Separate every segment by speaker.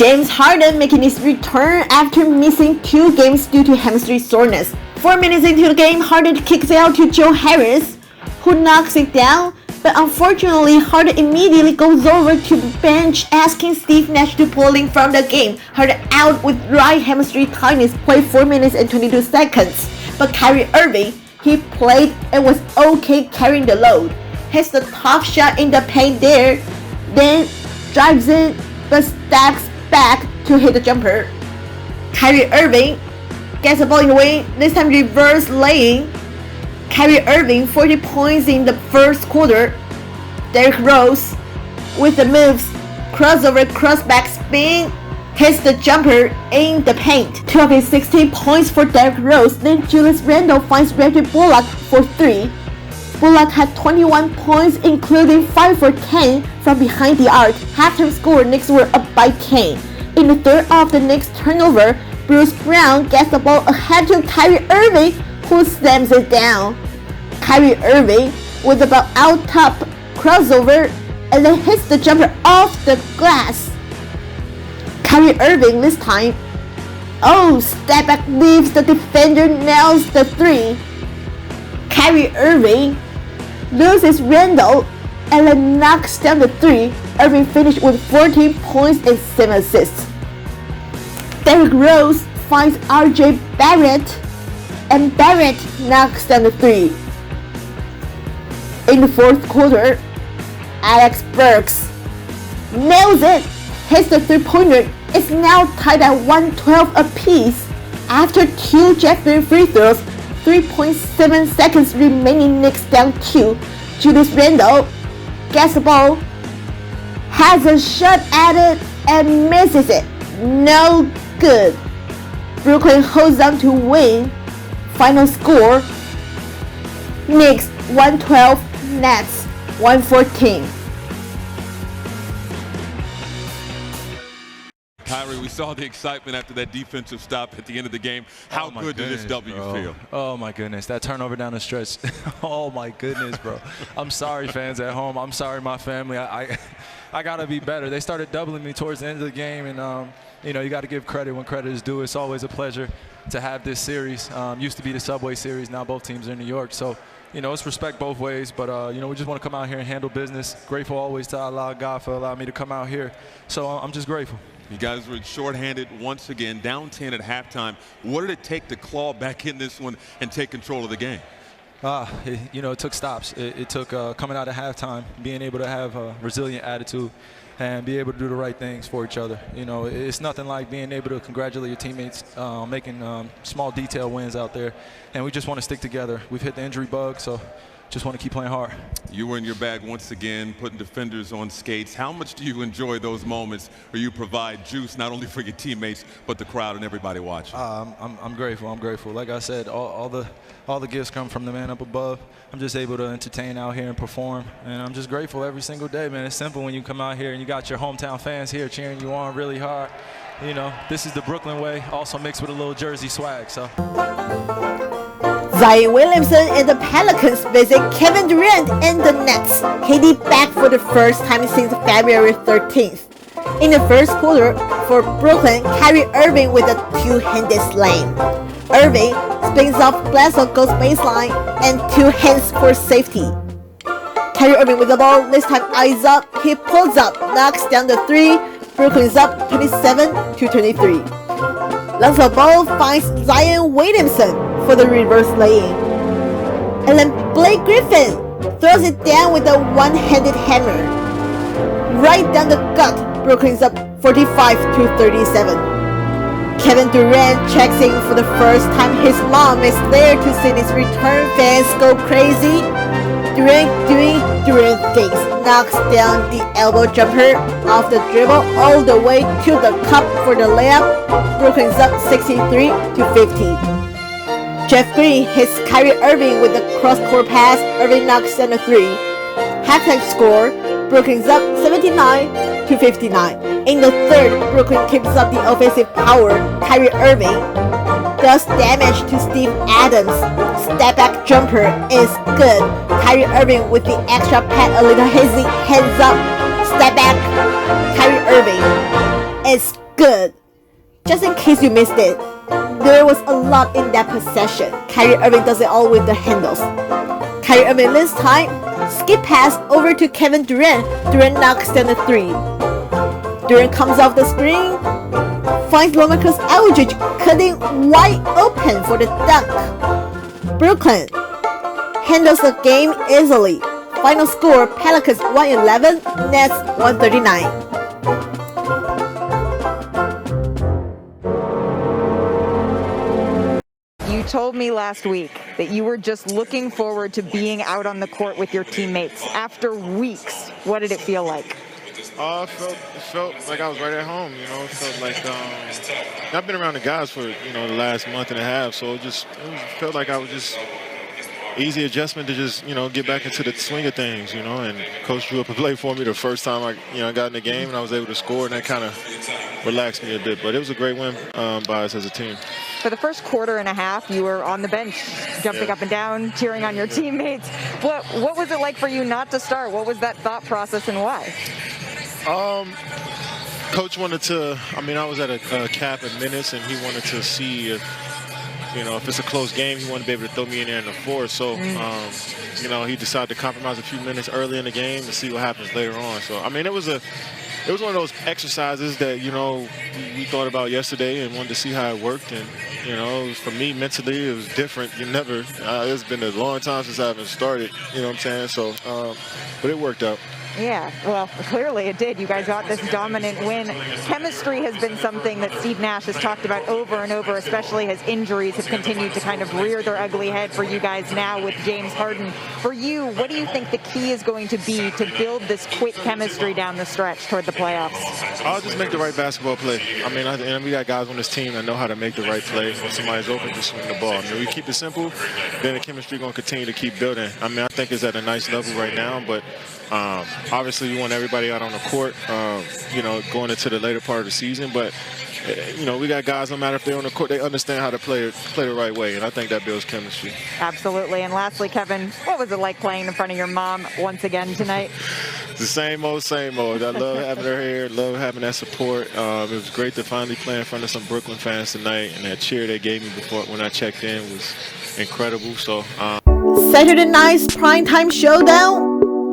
Speaker 1: James Harden making his return after missing 2 games due to hamstring soreness. 4 minutes into the game, Harden kicks it out to Joe Harris, who knocks it down, but unfortunately Harden immediately goes over to the bench asking Steve Nash to pull him from the game. Harden out with right hamstring tightness, played 4 minutes and 22 seconds. But Kyrie Irving, he played and was okay carrying the load. Hits the top shot in the paint there, then drives in but steps back to hit the jumper. Kyrie Irving gets the ball in the wing, this time reverse laying. Kyrie Irving 40 points in the first quarter. Derrick Rose with the moves, crossover, crossback spin, hits the jumper in the paint. 2 of his 16 points for Derrick Rose. Then Julius Randle finds Reggie Bullock for 3. Bullock had 21 points, including 5 for 10 from behind the arc. Halftime score, Knicks were up by 10. In the third of the Knicks turnover, Bruce Brown gets the ball ahead to Kyrie Irving, who slams it down. Kyrie Irving with the ball out top, crossover, and then hits the jumper off the glass. Kyrie Irving this time, step back leaves the defender, nails the 3. Kyrie Irving loses Randle and then knocks down the 3. Irving finished with 14 points and 7 assists. Derrick Rose finds RJ Barrett, and Barrett knocks down the 3. In the fourth quarter, Alex Burks nails it, hits the 3-pointer. It's now tied at 112 apiece after 2 Jeff Green free throws. 3.7 seconds remaining, Knicks down 2. Julius Randle gets the ball, has a shot at it and misses it. No good. Brooklyn holds on to win. Final score, Knicks 112, Nets 114.
Speaker 2: Kyrie, we saw the excitement after that defensive stop at the end of the game. How good did this W feel?
Speaker 3: Oh, my goodness. That turnover down the stretch. Oh, my goodness, bro. I'm sorry, fans at home. I'm sorry, my family. I got to be better. They started doubling me towards the end of the game, and, you got to give credit when credit is due. It's always a pleasure to have this series. Used to be the Subway Series. Now both teams are in New York. So, it's respect both ways. But, we just want to come out here and handle business. Grateful always to Allah, God, for allowing me to come out here. So I'm just grateful.
Speaker 2: You guys were shorthanded once again, down 10 at halftime. What did it take to claw back in this one and take control of the game?
Speaker 3: It took stops. It took coming out of halftime, being able to have a resilient attitude and be able to do the right things for each other. It's nothing like being able to congratulate your teammates, making small detail wins out there. And we just want to stick together. We've hit the injury bug, so just want to keep playing hard.
Speaker 2: You were in your bag once again, putting defenders on skates. How much do you enjoy those moments where you provide juice not only for your teammates but the crowd and everybody watching?
Speaker 3: I'm grateful. I'm grateful. Like I said, all the gifts come from the man up above. I'm just able to entertain out here and perform, and I'm just grateful every single day, man. It's simple when you come out here and you got your hometown fans here cheering you on really hard. This is the Brooklyn way, also mixed with a little Jersey swag. So.
Speaker 1: Zion Williamson and the Pelicans visit Kevin Durant and the Nets. KD back for the first time since February 13th. In the first quarter for Brooklyn, Kyrie Irving with a 2-handed slam. Irving spins off Bledsoe, goes baseline, and 2 hands for safety. Kyrie Irving with the ball, this time eyes up, he pulls up, knocks down the 3. Brooklyn is up 27-23. Lonzo Ball finds Zion Williamson for the reverse laying. And then Blake Griffin throws it down with a 1-handed hammer. Right down the gut, Brooklyn's up 45-37. Kevin Durant checks in for the first time. His mom is there to see his return. Fans go crazy. Durant doing Durant things. Knocks down the elbow jumper off the dribble all the way to the cup for the layup. Brooklyn's up 63-50. Jeff Green hits Kyrie Irving with a cross-court pass. Irving knocks down a 3. Halftime score, Brooklyn's up 79-59. In the third, Brooklyn keeps up the offensive power. Kyrie Irving does damage to Steve Adams. Step back jumper is good. Kyrie Irving with the extra pad, a little hazy, hands up, step back. Kyrie Irving is good. Just in case you missed it, there was a lot in that possession. Kyrie Irving does it all with the handles. Kyrie Irving this time, skip pass over to Kevin Durant. Durant knocks down the 3. Durant comes off the screen, finds LaMarcus Aldridge cutting wide open for the dunk. Brooklyn handles the game easily. Final score, Pelicans 111, Nets 139.
Speaker 4: You told me last week that you were just looking forward to being out on the court with your teammates. After weeks, what did it feel like?
Speaker 5: It felt like I was right at home, you know. It felt like I've been around the guys for, you know, the last month and a half, so it felt like I was just easy adjustment to just, you know, get back into the swing of things, you know. And Coach drew up a play for me the first time I got in the game, and I was able to score, and that kind of relaxed me a bit. But it was a great win by us as a team.
Speaker 4: For the first quarter and a half, you were on the bench, jumping up and down, cheering on your teammates. What was it like for you not to start? What was that thought process and why?
Speaker 5: Coach wanted to, I was at a cap in minutes, and he wanted to see if it's a close game, he wanted to be able to throw me in there in the fourth. So, he decided to compromise a few minutes early in the game to see what happens later on. So, it was one of those exercises that, we thought about yesterday and wanted to see how it worked. And, for me, mentally, it was different. It's been a long time since I haven't started, you know what I'm saying? So, but it worked out.
Speaker 4: Yeah, well, clearly it did. You guys got this dominant win. Chemistry has been something that Steve Nash has talked about over and over, especially as injuries have continued to kind of rear their ugly head for you guys now with James Harden. For you, what do you think the key is going to be to build this quick chemistry down the stretch toward the playoffs?
Speaker 5: I'll just make the right basketball play. And we got guys on this team that know how to make the right play. When somebody's open, just swing the ball. We keep it simple, then the chemistry going to continue to keep building. I think it's at a nice level right now, but obviously, we want everybody out on the court, going into the later part of the season. But, we got guys, no matter if they're on the court, they understand how to play the right way. And I think that builds chemistry.
Speaker 4: Absolutely. And lastly, Kevin, what was it like playing in front of your mom once again tonight?
Speaker 5: The same old, same old. I love having her here, love having that support. It was great to finally play in front of some Brooklyn fans tonight. And that cheer they gave me before when I checked in was incredible. So
Speaker 1: Saturday night's primetime showdown.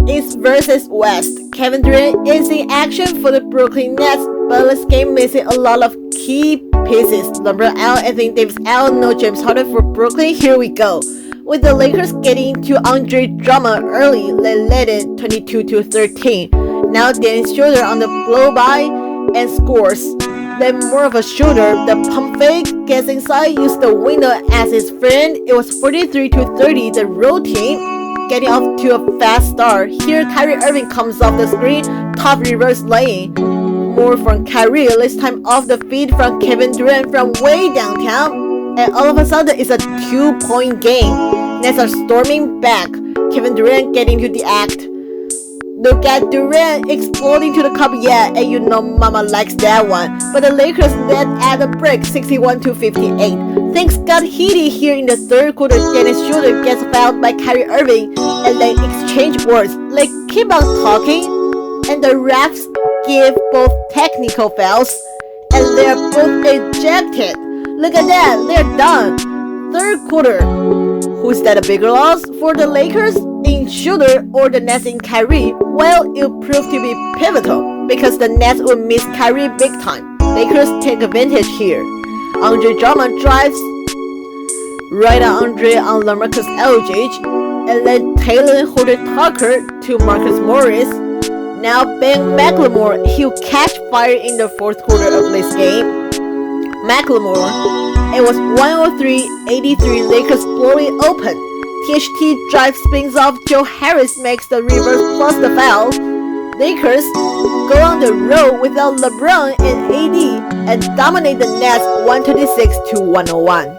Speaker 1: East versus West. Kevin Durant is in action for the Brooklyn Nets, but this game missing a lot of key pieces. LeBron out, Anthony Davis out, no James Harden for Brooklyn. Here we go. With the Lakers getting to Andre Drummond early, they led it 22-13. Now Dennis Schroeder on the blow-by and scores. Then more of a shooter, the pump fake gets inside, used the window as his friend. It was 43-30, the road team getting off to a fast start. Here Kyrie Irving comes off the screen, top reverse laying. More from Kyrie, this time off the feed from Kevin Durant from way downtown. And all of a sudden it's a 2-point game. Nets are storming back. Kevin Durant getting to the act. Look at Durant exploding to the cup, yeah, and mama likes that one. But the Lakers led at a break 61-58. Things got heated here in the third quarter. Dennis Schroeder gets fouled by Kyrie Irving, and they exchange words. They keep on talking, and the refs give both technical fouls, and they're both ejected. Look at that, they're done. Third quarter. Who's that a bigger loss for the Lakers in Schroeder or the Nets in Kyrie? Well, it proved to be pivotal because the Nets would miss Kyrie big time. Lakers take advantage here. Andre Drummond drives right on Andre on LaMarcus Aldridge, and then Taylor Horton Tucker to Marcus Morris. Now Ben McLemore, he'll catch fire in the fourth quarter of this game. McLemore, it was 103-83, Lakers blowing open. THT drive spins off, Joe Harris makes the reverse plus the foul. Lakers go on the road without LeBron and AD and dominate the Nets 126-101.